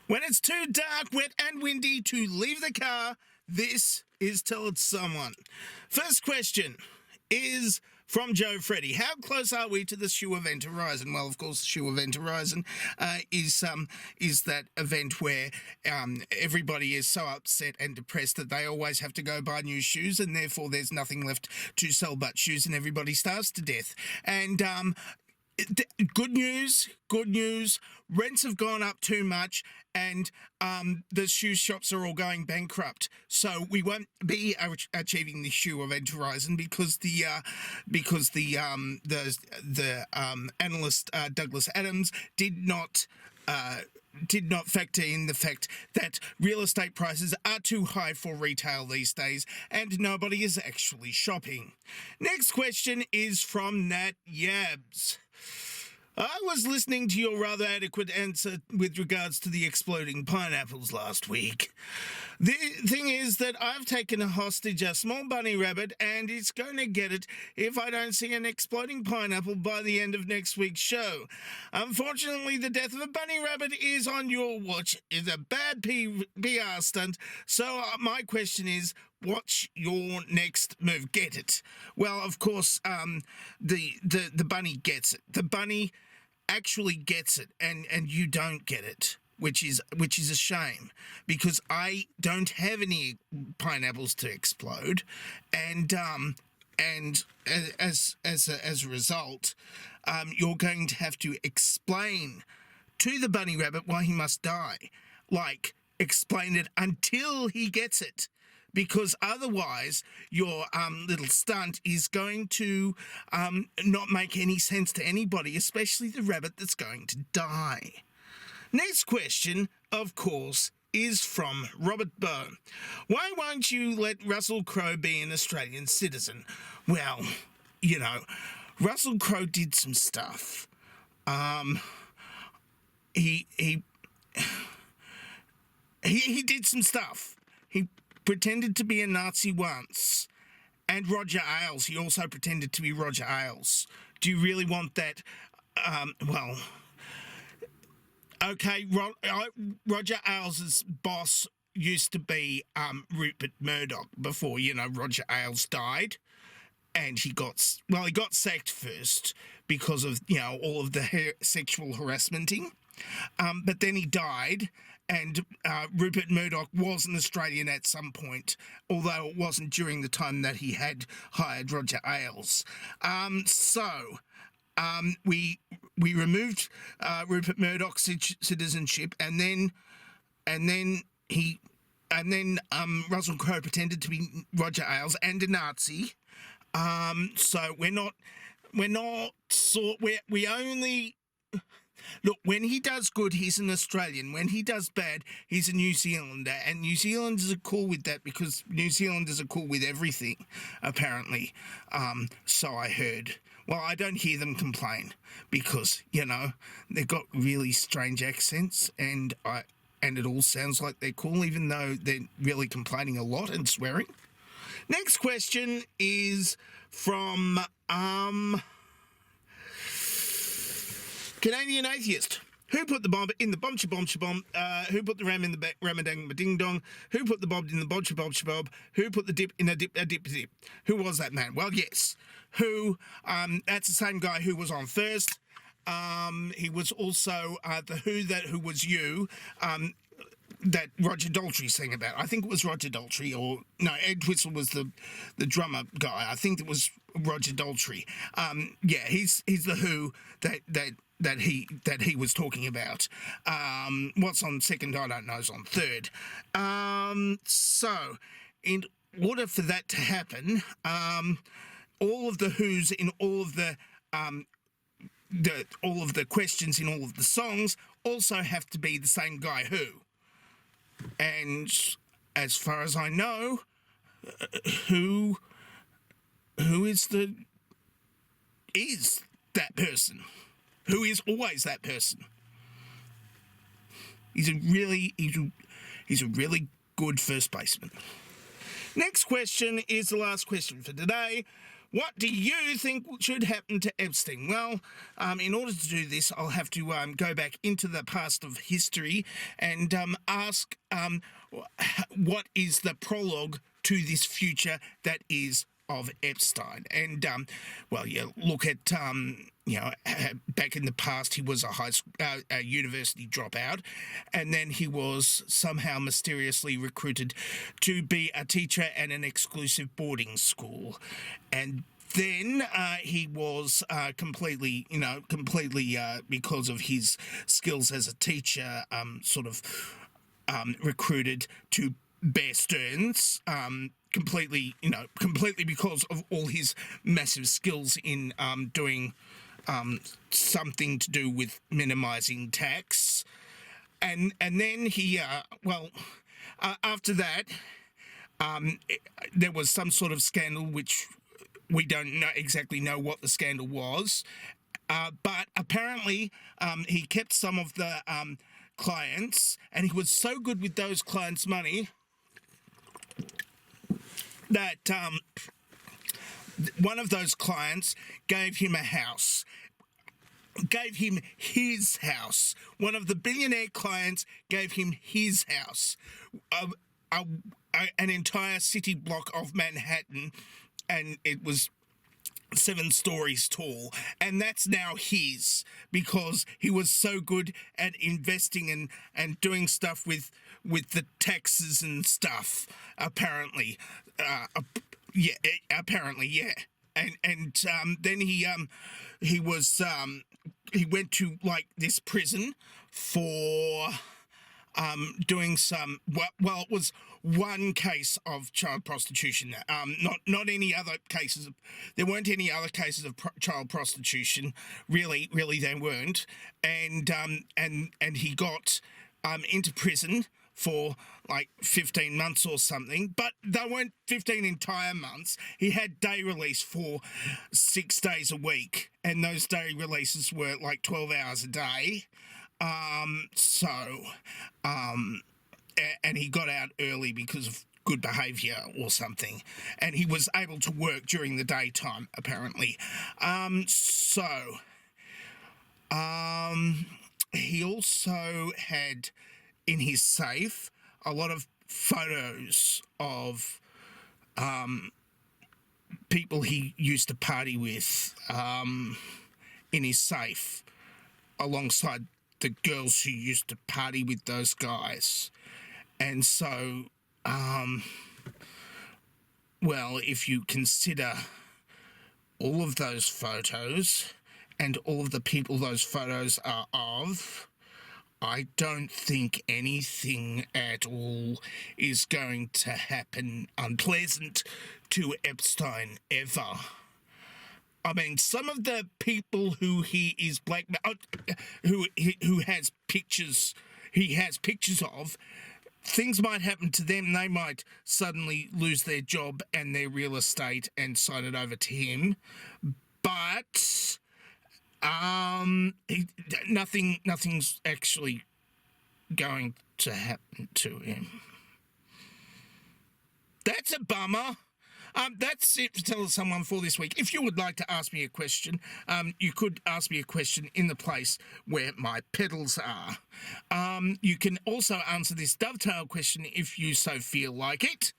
When it's too dark, wet and windy to leave the car, this is Tell It Someone. First question is from Joe Freddy. How close are we to the shoe event horizon? Well, of course, the shoe event horizon is that event where everybody is so upset and depressed that they always have to go buy new shoes, and therefore there's nothing left to sell but shoes, and everybody starves to death. And good news, rents have gone up too much, and the shoe shops are all going bankrupt. So we won't be achieving the shoe event horizon because the analyst Douglas Adams did not factor in the fact that real estate prices are too high for retail these days, and nobody is actually shopping. Next question is from Nat Yabs. I was listening to your rather adequate answer with regards to the exploding pineapples last week. The thing is that I've taken hostage a small bunny rabbit, and it's going to get it if I don't see an exploding pineapple by the end of next week's show. Unfortunately, the death of a bunny rabbit is on your watch. It's a bad PR stunt. So my question is, what's your next move? Get it? Well, of course, the bunny gets it. The bunny actually gets it, and you don't get it, which is a shame, because I don't have any pineapples to explode, and as a result, you're going to have to explain to the bunny rabbit why he must die. Like, explain it until he gets it, because otherwise your little stunt is going to not make any sense to anybody, especially the rabbit that's going to die. Next question, of course, is from Robert Bow. Why won't you let Russell Crowe be an Australian citizen? Well, you know, Russell Crowe did some stuff. He did some stuff. He pretended to be a Nazi once. And Roger Ailes, he also pretended to be Roger Ailes. Do you really want that? Well, okay, Roger Ailes' boss used to be Rupert Murdoch before, Roger Ailes died. And he got sacked first because of, all of the sexual harassmenting. But then he died, and Rupert Murdoch was an Australian at some point, although it wasn't during the time that he had hired Roger Ailes. We removed Rupert Murdoch's citizenship, and then Russell Crowe pretended to be Roger Ailes and a Nazi. So we only look, when he does good, he's an Australian. When he does bad, he's a New Zealander. And New Zealanders are cool with that because New Zealanders are cool with everything, apparently. So I heard. Well, I don't hear them complain because, they've got really strange accents, and it all sounds like they're cool, even though they're really complaining a lot and swearing. Next question is from Canadian Atheist. Who put the bomb in the bomb bomb? Who put the ram in the ramadang ding dong? Who put the bob in the bob bob? Who put the dip in a dip? Who was that man? Well, yes. Who? That's the same guy who was on first. He was also the Who was you. That Roger Daltrey sang about. I think it was Roger Daltrey, or no, Ed Twistle was the drummer guy. I think it was Roger Daltrey. He's the Who that he was talking about. What's on second, I don't know. Is on third. So, in order for that to happen, all of the Who's in all of the questions in all of the songs also have to be the same guy Who. And as far as I know, who is that person? Who is always that person? He's a really good first baseman. Next question is the last question for today. what do you think should happen to Epstein? Well, in order to do this, I'll have to go back into the past of history and ask what is the prologue to this future that is of Epstein. And, look at, back in the past, he was a university dropout, and then he was somehow mysteriously recruited to be a teacher at an exclusive boarding school. And then he was completely, because of his skills as a teacher, recruited to Bear Stearns, completely because of all his massive skills in doing something to do with minimizing tax. And then he, after that, there was some sort of scandal which we don't exactly know what the scandal was, but apparently he kept some of the clients, and he was so good with those clients' money that one of those clients gave him a house, gave him his house. One of the billionaire clients gave him his house, an entire city block of Manhattan, and it was 7 stories tall, and that's now his because he was so good at investing and doing stuff with the taxes and stuff. Apparently, and then he went to like this prison for doing some, it was one case of child prostitution. Not any other cases. There weren't any other cases of child prostitution. Really, they weren't. And he got into prison for like 15 months or something, but they weren't 15 entire months. He had day release for 6 days a week, and those day releases were like 12 hours a day. And he got out early because of good behaviour or something, and he was able to work during the daytime, apparently. He also had in his safe a lot of photos of people he used to party with in his safe, alongside the girls who used to party with those guys. And so, if you consider all of those photos and all of the people those photos are of, I don't think anything at all is going to happen unpleasant to Epstein ever. I mean, some of the people who he is who has pictures, he has pictures of, things might happen to them. They might suddenly lose their job and their real estate and sign it over to him. But nothing's actually going to happen to him. That's a bummer. That's it for Tell Someone for this week. If you would like to ask me a question, you could ask me a question in the place where my pedals are. You can also answer this dovetail question if you so feel like it.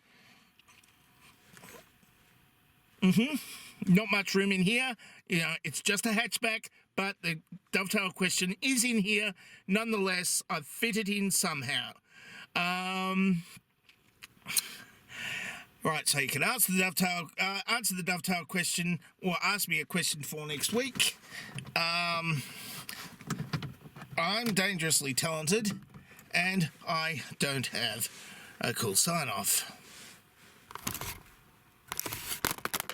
Not much room in here. It's just a hatchback, but the dovetail question is in here. Nonetheless, I've fit it in somehow. Right, so you can answer the dovetail question, or ask me a question for next week. I'm dangerously talented, and I don't have a cool sign-off.